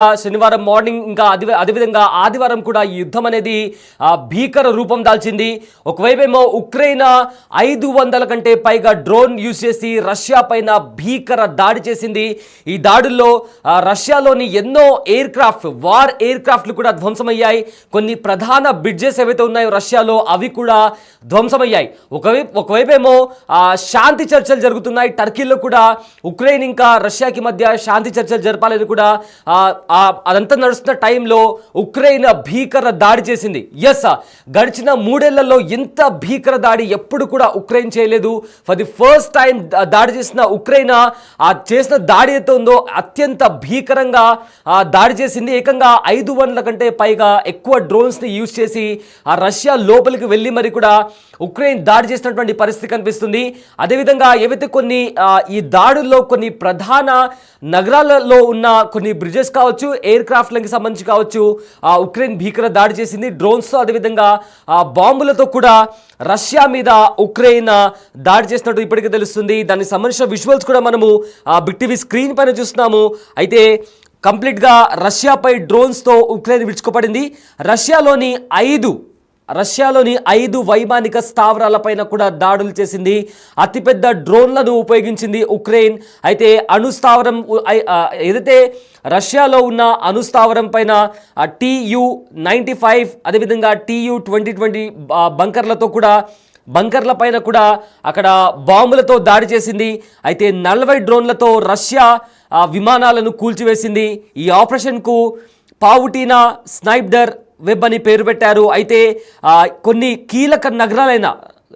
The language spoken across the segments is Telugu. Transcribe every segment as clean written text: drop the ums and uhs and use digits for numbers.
శనివారం మార్నింగ్ ఇంకా అదేవిధంగా ఆదివారం కూడా ఈ యుద్ధం అనేది భీకర రూపం దాల్చింది. ఒకవైపేమో ఉక్రెయిన్ 500 కంటే పైగా డ్రోన్ యూజ్ చేసి రష్యా పైన భీకర దాడి చేసింది. ఈ దాడుల్లో రష్యాలోని ఎన్నో వార్ ఎయిర్ క్రాఫ్ట్లు కూడా ధ్వంసమయ్యాయి. కొన్ని ప్రధాన బ్రిడ్జెస్ ఏవైతే ఉన్నాయో రష్యాలో అవి కూడా ధ్వంసమయ్యాయి. ఒకవైపేమో శాంతి చర్చలు జరుగుతున్నాయి. టర్కీలో కూడా ఉక్రెయిన్ ఇంకా రష్యాకి మధ్య శాంతి చర్చలు జరపాలని కూడా అదంతా నడుస్తున్న టైంలో ఉక్రెయిన్ భీకర దాడి చేసింది. గడిచిన 3 ఏళ్లలో ఇంత భీకర దాడి ఎప్పుడు కూడా ఉక్రెయిన్ చేయలేదు. ఫర్ ది ఫస్ట్ టైం దాడి చేసిన ఉక్రెయిన్ చేసిన దాడి అయితే ఉందో అత్యంత భీకరంగా దాడి చేసింది. ఏకంగా 500 కంటే పైగా ఎక్కువ డ్రోన్స్ని యూజ్ చేసి రష్యా లోపలికి వెళ్ళి మరి కూడా ఉక్రెయిన్ దాడి చేసినటువంటి పరిస్థితి కనిపిస్తుంది. అదేవిధంగా ఏవైతే కొన్ని ఈ దాడుల్లో కొన్ని ప్రధాన నగరాలలో ఉన్న కొన్ని బ్రిడ్జెస్ కావచ్చు, ఎయిర్ క్రాఫ్ట్లకి సంబంధించి కావచ్చు, ఉక్రెయిన్ భీకర దాడి చేసింది. డ్రోన్స్తో అదేవిధంగా బాంబులతో కూడా రష్యా మీద ఉక్రెయిన్ దాడి చేసినట్టు ఇప్పటికే తెలుస్తుంది. దానికి సంబంధించిన విజువల్స్ కూడా మనము బిగ్ టీవీ స్క్రీన్ పైన చూస్తున్నాము. అయితే కంప్లీట్గా రష్యాపై డ్రోన్స్తో ఉక్రెయిన్ విరుచుకుపడింది. రష్యాలోని 5 వైమానిక స్థావరాలపైన కూడా దాడులు చేసింది. అతిపెద్ద డ్రోన్లను ఉపయోగించింది ఉక్రెయిన్. అయితే అణుస్థావరం ఏదైతే రష్యాలో ఉన్న అణుస్థావరం పైన TU-95 అదేవిధంగా TU-20 బంకర్ల పైన కూడా అక్కడ బాంబులతో దాడి చేసింది. అయితే 40 డ్రోన్లతో రష్యా విమానాలను కూల్చివేసింది. ఈ ఆపరేషన్కు పావుటీనా స్నైప్డర్ వెబ్ అని పేరు పెట్టారు. అయితే కొన్ని కీలక నగరాలైన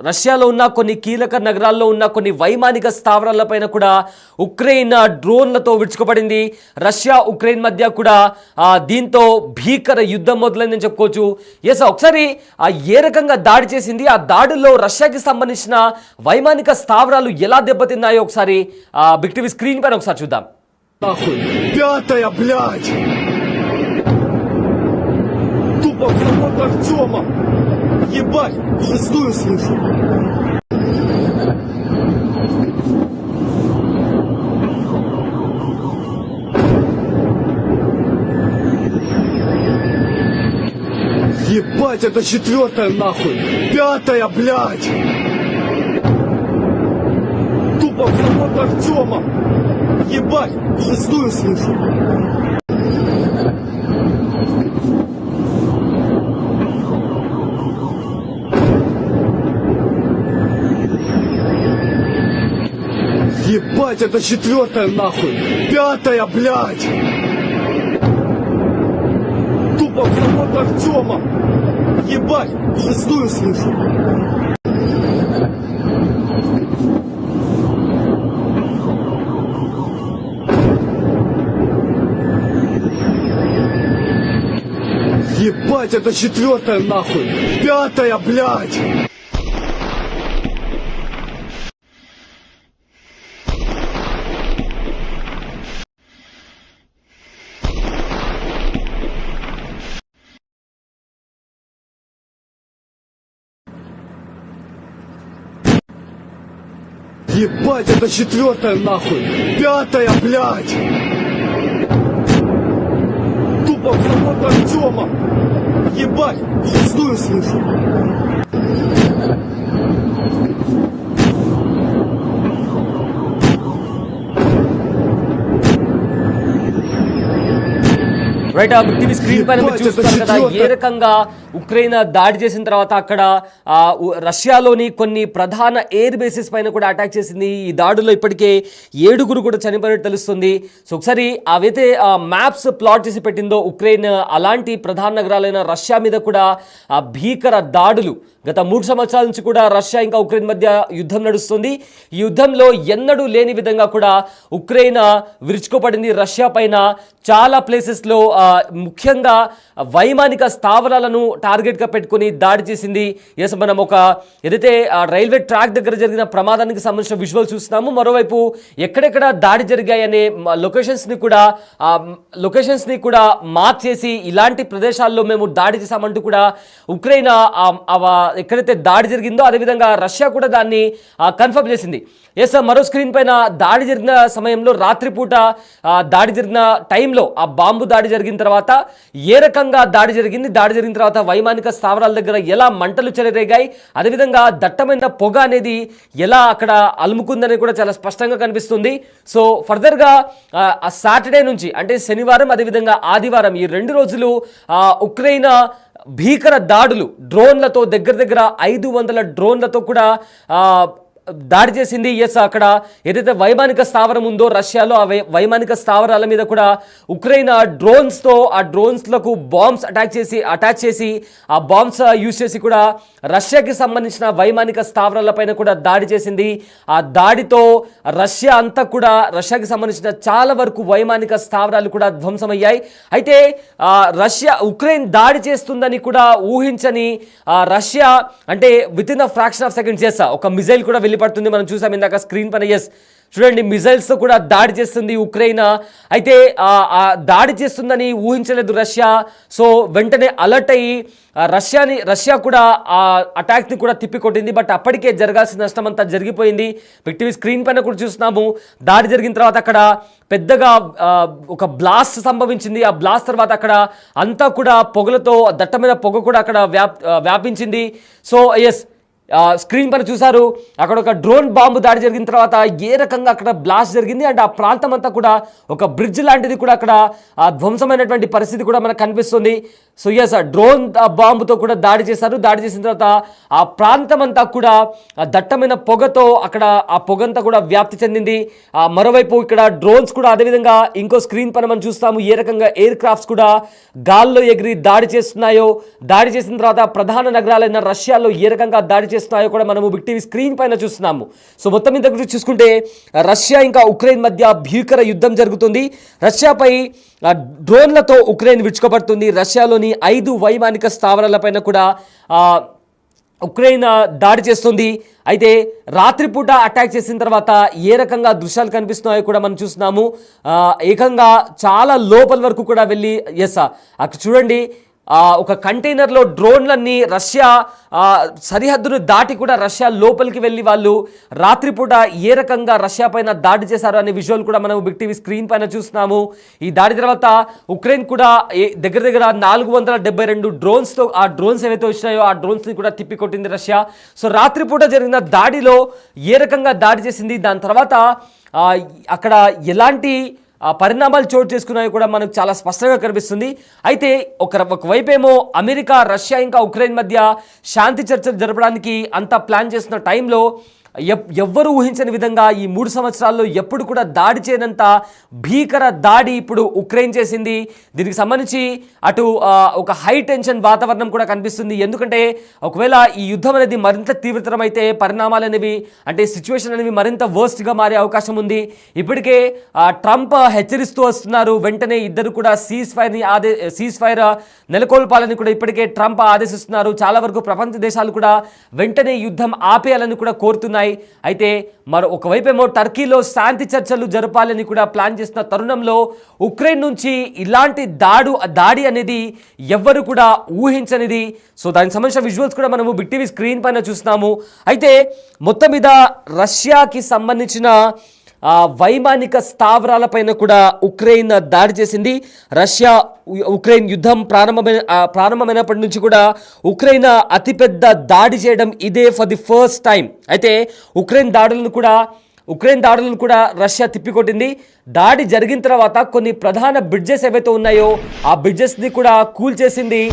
రష్యాలో ఉన్న కొన్ని కీలక నగరాల్లో ఉన్న కొన్ని వైమానిక స్థావరాలపైన కూడా ఉక్రెయిన్ డ్రోన్లతో విరుచుకుపడింది. రష్యా ఉక్రెయిన్ మధ్య కూడా దీంతో భీకర యుద్ధం మొదలైందని చెప్పుకోవచ్చు. ఒకసారి ఏ రకంగా దాడి చేసింది, ఆ దాడుల్లో రష్యాకి సంబంధించిన వైమానిక స్థావరాలు ఎలా దెబ్బతిన్నాయో ఒకసారి బిగ్ టీవీ స్క్రీన్ పైన ఒకసారి చూద్దాం. Вот Артема! Ебать! Шестую слышу! Ебать, это 4-я нахуй! 5-я, блядь! Тупо вот Артема! Ебать! Шестую слышу! Ебать, это 4-я нахуй! 5-я, блядь! Тупо вот Артема! Ебать, шестую слышу! Ебать, это 4-я нахуй! 5-я, блядь! Ебать, это 4-я нахуй! 5-я, блядь! Тупо вот Артема! Ебать, шестую слышу! రైట్, బిగ్ టీవీ స్క్రీన్ పైన మీరు చూస్తున్నారు కదా ఏ రకంగా ఉక్రెయిన్ దాడి చేసిన తర్వాత అక్కడ రష్యాలోని కొన్ని ప్రధాన ఎయిర్ బేసెస్ పైన కూడా అటాక్ చేసింది. ఈ దాడుల్లో ఇప్పటికే 7 కూడా చనిపోయినట్టు తెలుస్తుంది. సో ఒకసారి అవైతే మ్యాప్స్ ప్లాట్ చేసి పెట్టిందో ఉక్రెయిన్, అలాంటి ప్రధాన నగరాలైన రష్యా మీద కూడా భీకర దాడులు గత 3 సంవత్సరాల నుంచి కూడా రష్యా ఇంకా ఉక్రెయిన్ మధ్య యుద్ధం నడుస్తుంది. ఈ యుద్ధంలో ఎన్నడూ లేని విధంగా కూడా ఉక్రెయిన్ విరుచుకోపడింది రష్యా పైన. చాలా ప్లేసెస్లో ముఖ్యంగా వైమానిక స్థావరాలను టార్గెట్గా పెట్టుకుని దాడి చేసింది. ఎస్, మనం ఒక ఏదైతే రైల్వే ట్రాక్ దగ్గర జరిగిన ప్రమాదానికి సంబంధించిన విజువల్ చూస్తున్నాము. మరోవైపు ఎక్కడెక్కడ దాడి జరిగాయనే లొకేషన్స్ని కూడా మార్క్ చేసి ఇలాంటి ప్రదేశాల్లో మేము దాడి చేశామంటూ కూడా ఉక్రెయిన్ ఎక్కడైతే దాడి జరిగిందో అదేవిధంగా రష్యా కూడా దాన్ని కన్ఫర్మ్ చేసింది. ఎస్, మరో స్క్రీన్ పైన దాడి జరిగిన సమయంలో రాత్రిపూట దాడి జరిగిన టైంలో ఆ బాంబు దాడి జరిగిన తర్వాత ఏ రకంగా దాడి జరిగింది, దాడి జరిగిన తర్వాత వైమానిక స్థావరాల దగ్గర ఎలా మంటలు చెలరేగాయి, అదేవిధంగా దట్టమైన పొగ అనేది ఎలా అక్కడ అలుముకుందని కూడా చాలా స్పష్టంగా కనిపిస్తుంది. సో ఫర్దర్గా సాటర్డే నుంచి అంటే శనివారం అదేవిధంగా ఆదివారం ఈ 2 రోజులు ఉక్రెయిన్ భీకర దాడులు డ్రోన్లతో దగ్గర 500 డ్రోన్లతో కూడా దాడి చేసింది. ఎస్, అక్కడ ఏదైతే వైమానిక స్థావరం ఉందో రష్యాలో ఆ వైమానిక స్థావరాల మీద కూడా ఉక్రెయిన్ డ్రోన్స్తో ఆ డ్రోన్స్లకు బాంబ్స్ అటాచ్ చేసి ఆ బాంబ్స్ యూజ్ చేసి కూడా రష్యాకి సంబంధించిన వైమానిక స్థావరాలపైన కూడా దాడి చేసింది. ఆ దాడితో రష్యాకి సంబంధించిన చాలా వరకు వైమానిక స్థావరాలు కూడా ధ్వంసమయ్యాయి. అయితే ఉక్రెయిన్ దాడి చేస్తుందని కూడా ఊహించని రష్యా అంటే within a fraction of seconds ఎస్ ఒక మిజైల్ కూడా వెళ్ళిపడుతుంది. మనం చూసాం ఇందాక స్క్రీన్ పైన. ఎస్, చూడండి, మిజైల్స్తో కూడా దాడి చేస్తుంది ఉక్రెయిన్. అయితే దాడి చేస్తుందని ఊహించలేదు రష్యా. సో వెంటనే అలర్ట్ అయ్యి రష్యా కూడా ఆ అటాక్ని కూడా తిప్పికొట్టింది. బట్ అప్పటికే జరగాల్సిన నష్టం అంతా జరిగిపోయింది. టీవీ స్క్రీన్ పైన కూడా చూస్తున్నాము. దాడి జరిగిన తర్వాత అక్కడ పెద్దగా ఒక బ్లాస్ట్ సంభవించింది. ఆ బ్లాస్ట్ తర్వాత అక్కడ అంతా కూడా పొగలతో దట్టమైన పొగ కూడా అక్కడ వ్యాపించింది. సో ఎస్, స్క్రీన్ పైన చూసారు, అక్కడ ఒక డ్రోన్ బాంబు దాడి జరిగిన తర్వాత ఏ రకంగా అక్కడ బ్లాస్ట్ జరిగింది అండ్ ఆ ప్రాంతం అంతా కూడా ఒక బ్రిడ్జ్ లాంటిది కూడా అక్కడ ధ్వంసమైనటువంటి పరిస్థితి కూడా మనకు కనిపిస్తుంది. సో ఎస్, డ్రోన్ బాంబుతో కూడా దాడి చేశారు. దాడి చేసిన తర్వాత ఆ ప్రాంతం అంతా కూడా దట్టమైన పొగతో అక్కడ ఆ పొగంతా కూడా వ్యాప్తి చెందింది. మరోవైపు ఇక్కడ డ్రోన్స్ కూడా అదేవిధంగా ఇంకో స్క్రీన్ పైన మనం చూస్తాము ఏ రకంగా ఎయిర్ క్రాఫ్ట్స్ కూడా గాల్లో ఎగిరి దాడి చేస్తున్నాయో. దాడి చేసిన తర్వాత ప్రధాన నగరాలైన రష్యాలో ఏ రకంగా దాడి చేస్తున్నాయో కూడా మనము బిగ్ టీవీ స్క్రీన్ పైన చూస్తున్నాము. సో మొత్తం మీద చూసుకుంటే రష్యా ఇంకా ఉక్రెయిన్ మధ్య భీకర యుద్ధం జరుగుతుంది. రష్యాపై డ్రోన్లతో ఉక్రెయిన్ విరుచుకుపడుతుంది. రష్యాలోని 5 వైమానిక స్థావరాలపైన కూడా ఉక్రెయిన్ దాడి చేస్తుంది. అయితే రాత్రిపూట అటాక్ చేసిన తర్వాత ఏ రకంగా దృశ్యాలు కనిపిస్తున్నాయో కూడా మనం చూస్తున్నాము. ఏకంగా చాలా లోపల వరకు కూడా వెళ్ళి ఎస్ అక్కడ చూడండి, ఒక కంటైనర్లో డ్రోన్లన్నీ రష్యా సరిహద్దును దాటి కూడా రష్యా లోపలికి వెళ్ళి వాళ్ళు రాత్రిపూట ఏ రకంగా రష్యా పైన దాడి చేశారు అనే విజువల్ కూడా మనం బిగ్ టీవీ స్క్రీన్ పైన చూస్తున్నాము. ఈ దాడి తర్వాత ఉక్రెయిన్ కూడా దగ్గర 472 డ్రోన్స్తో ఆ డ్రోన్స్ ఏవైతే వచ్చినాయో ఆ డ్రోన్స్ని కూడా తిప్పికొట్టింది రష్యా. సో రాత్రిపూట జరిగిన దాడిలో ఏ రకంగా దాడి చేసింది, దాని తర్వాత అక్కడ ఎలాంటి పరిణామాలు చోటు చేసుకున్నాయో కూడా మనకు చాలా స్పష్టంగా కనిపిస్తుంది. అయితే ఒకవైపేమో అమెరికా, రష్యా ఇంకా ఉక్రెయిన్ మధ్య శాంతి చర్చలు జరపడానికి అంతా ప్లాన్ చేస్తున్న టైంలో ఎవ్వరూ ఊహించని విధంగా ఈ 3 సంవత్సరాల్లో ఎప్పుడు కూడా దాడి చేయనంత భీకర దాడి ఇప్పుడు ఉక్రెయిన్ చేసింది. దీనికి సంబంధించి అటు ఒక హై టెన్షన్ వాతావరణం కూడా కనిపిస్తుంది. ఎందుకంటే ఒకవేళ ఈ యుద్ధం అనేది మరింత తీవ్రతరమైతే పరిణామాలు అనేవి అంటే సిచ్యువేషన్ అనేవి మరింత వర్స్ట్గా మారే అవకాశం ఉంది. ఇప్పటికే ట్రంప్ హెచ్చరిస్తూ వస్తున్నారు, వెంటనే ఇద్దరు కూడా సీజ్ ఫైర్ నెలకొల్పాలని కూడా ఇప్పటికే ట్రంప్ ఆదేశిస్తున్నారు. చాలా వరకు ప్రపంచ దేశాలు కూడా వెంటనే యుద్ధం ఆపేయాలని కూడా కోరుతున్నాయి. అయితే ఒకవైపేమో టర్కీలో శాంతి చర్చలు జరపాలని కూడా ప్లాన్ చేస్తున్న తరుణంలో ఉక్రెయిన్ నుంచి ఇలాంటి దాడి అనేది ఎవ్వరు కూడా ఊహించనిది. సో దానికి సంబంధించిన విజువల్స్ కూడా మనము బిగ్ టీవీ స్క్రీన్ పైన చూస్తున్నాము. అయితే మొత్తం మీద రష్యాకి సంబంధించిన వైమానిక స్థావరాలపైన కూడా ఉక్రెయిన్ దాడి చేసింది. ఉక్రెయిన్ యుద్ధం ప్రారంభమైనప్పటి నుంచి కూడా ఉక్రెయిన్ అతిపెద్ద దాడి చేయడం ఇదే ఫర్ ది ఫస్ట్ టైం. అయితే ఉక్రెయిన్ దాడులను కూడా రష్యా తిప్పికొట్టింది. దాడి జరిగిన తర్వాత కొన్ని ప్రధాన బ్రిడ్జెస్ ఏవైతే ఉన్నాయో ఆ బ్రిడ్జెస్ని కూడా కూల్చేసింది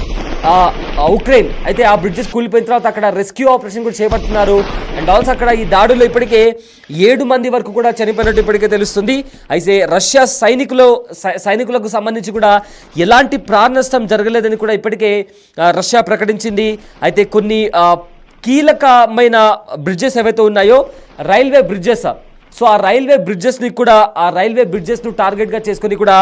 ఉక్రెయిన్. అయితే ఆ బ్రిడ్జెస్ కూలిపోయిన తర్వాత అక్కడ రెస్క్యూ ఆపరేషన్ కూడా చేపడుతున్నారు. అండ్ ఆల్సో అక్కడ ఈ దాడుల్లో ఇప్పటికే 7 మంది వరకు కూడా చనిపోయినట్టు ఇప్పటికే తెలుస్తుంది. అయితే రష్యా సైనికులకు సంబంధించి కూడా ఎలాంటి ప్రాణ నష్టం జరగలేదని కూడా ఇప్పటికే రష్యా ప్రకటించింది. అయితే కొన్ని కీలకమైన బ్రిడ్జెస్ ఏవైతే ఉన్నాయో రైల్వే బ్రిడ్జెస్ సో ఆ రైల్వే బ్రిడ్జెస్ను టార్గెట్గా చేసుకొని కూడా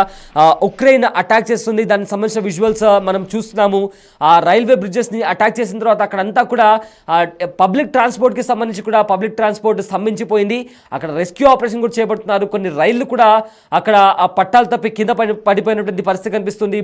ఉక్రెయిన్ అటాక్ చేస్తుంది. దానికి సంబంధించిన విజువల్స్ మనం చూస్తున్నాము. ఆ రైల్వే బ్రిడ్జెస్ని అటాక్ చేసిన తర్వాత అక్కడంతా కూడా పబ్లిక్ ట్రాన్స్పోర్ట్కి సంబంధించి కూడా పబ్లిక్ ట్రాన్స్పోర్ట్ స్తంభించిపోయింది. అక్కడ రెస్క్యూ ఆపరేషన్ కూడా చేపడుతున్నారు. కొన్ని రైళ్లు కూడా అక్కడ ఆ పట్టాలు తప్పి కింద పడిపోయినటువంటి పరిస్థితి కనిపిస్తుంది.